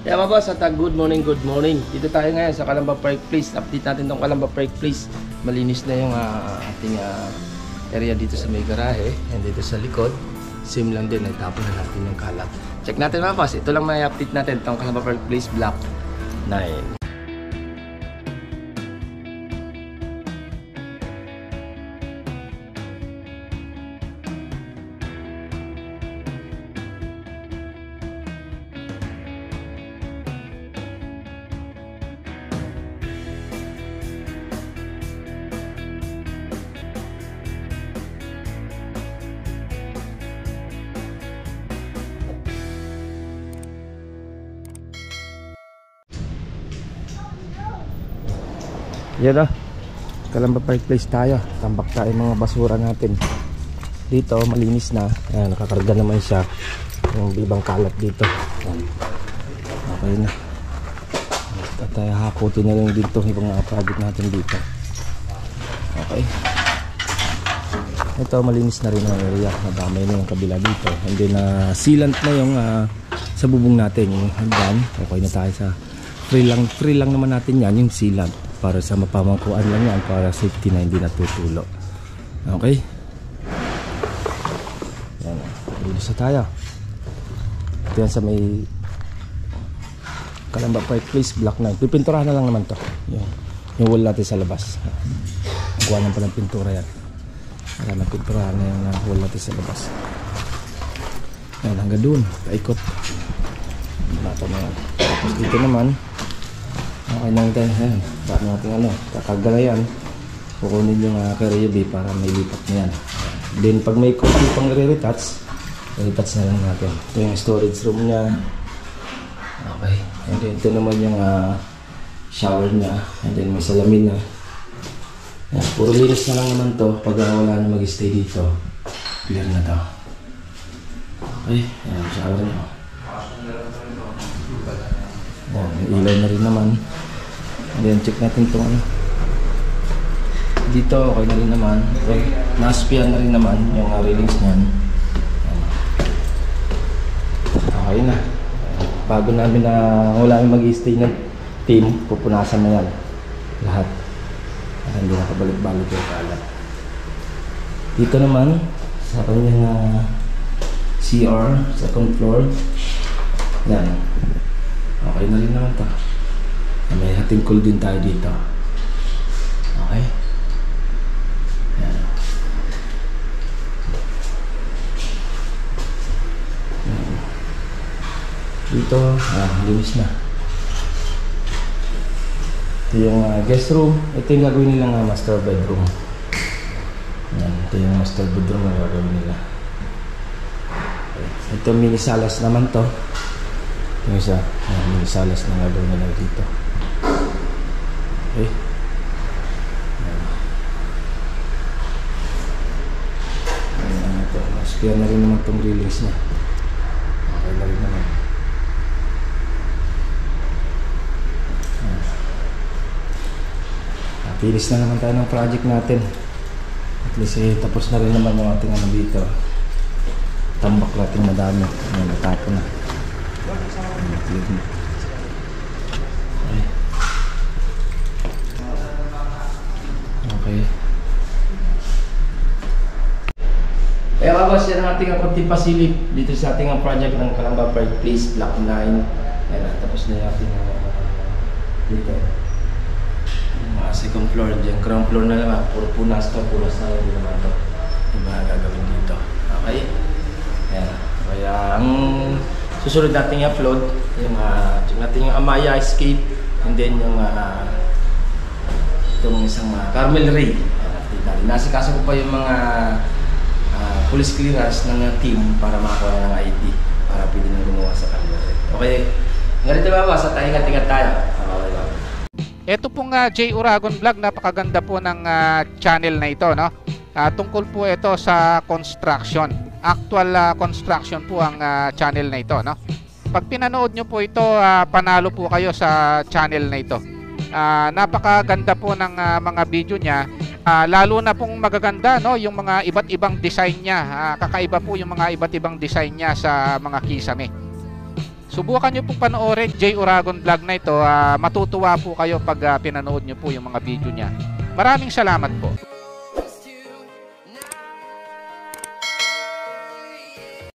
Kaya mga boss, at good morning, good morning. Dito tayo ngayon sa Calamba Park Place. Update natin tong Calamba Park Place. Malinis na yung ating area dito sa may garahe. And dito sa likod, same lang din, nagtapon na natin yung kalat. Check natin mga boss, ito lang may update natin tong Calamba Park Place Block 9. Yan o, Calamba Park Place tayo. Tambak tayo mga basura natin. Dito malinis na. Ayan, nakakarga naman siya. Yung ibang kalat dito. Ayan. Okay na. At tayo hakutin na lang dito ibang project natin dito. Okay. Ito malinis na rin ang area. Nadamay na yung kabila dito. And then sealant na yung sa bubong natin. Yung hagdan. Okay na tayo sa free lang naman natin yan. Yung sealant. Para sa mapamangkuan lang yan, para safety na hindi natutulo. Okay? Yan. Linis na tayo. Ito yan sa may Calamba Park Place Block 9. Pipinturahan na lang naman to. Yung wall natin sa labas. Kuha lang pa ng pintura yan. Para napinturahan na yung wall natin sa labas. Yan, hanggang doon. Paikot. Nato na yan. Tapos dito naman, okay lang tayo. Ayan. Para natin kakagalayan. Kukunin yung carrier bay para may lipat na yan. Then pag may konti pang re-retouch, re-retouch na lang natin. Ito yung storage room niya. Okay. And then ito naman yung shower niya. And then may salamin na. Ayan. Puro linis na lang naman to. Pag wala na mag-stay dito, clear na to. Okay. Ayan, shower niya. Ayan, may ilaw na rin naman. Then check natin itong dito, okay na rin naman. Naspian na rin naman yung railings niyan. Okay na. Bago namin na wala yung mag-i-stay ng team, pupunasan na yan lahat. Hindi nakabalik-balik yung kalat. Dito naman sa kanyang CR, second floor. Yan. Okay na rin naman ito. May hating cool din tayo dito. Okay. Yan. Dito, linis na. Ito yung guest room. Ito yung gagawin nilang master bedroom. Yan. Ito yung master bedroom na gagawin nila. Okay. Ito mini salas naman to. Yung isa, mini salas na gagawin nila dito. Okay. Ayan ito. Maspia na rin naman itong railings niya. Okay na rin naman. Pilis na naman tayo ng project natin. At least tapos na rin naman yung ating dito. Tambak natin madami. Ayan, natapon na. Okay. Kaya mga boss, yan ang ating konting pasilip dito sa ating project ng Calamba Park Place Block 9. Ayan, tapos na yung ating dito. Second floor, yung ground floor na naman. Puro punas to, punas na yung naman ito. Yung mga gagawin dito. Okay? Ayan. Kaya ang susunod natin i-upload yung Amaya Escape, and then yung itong isang Carmel Ray. Nasikaso ko pa yung mga police clearance ng team para makakuha ng ID para pwede na gumawa sa Carmel Ray. Okay, ganito ba ba? Sa ingat-ingat tayo. Ito pong J. Uragon Vlog, napakaganda po ng channel na ito, no? Tungkol po ito sa construction. Actual construction po ang channel na ito, no? Pag pinanood nyo po ito, panalo po kayo sa channel na ito. Napakaganda po ng mga video niya. Lalo na pong magaganda, no, yung mga iba't ibang design niya. Kakaiba po yung mga iba't ibang design niya sa mga kisame. Subukan nyo pong panoorin J. Uragon Vlog na ito. Matutuwa po kayo pag pinanood nyo po yung mga video niya. Maraming salamat po.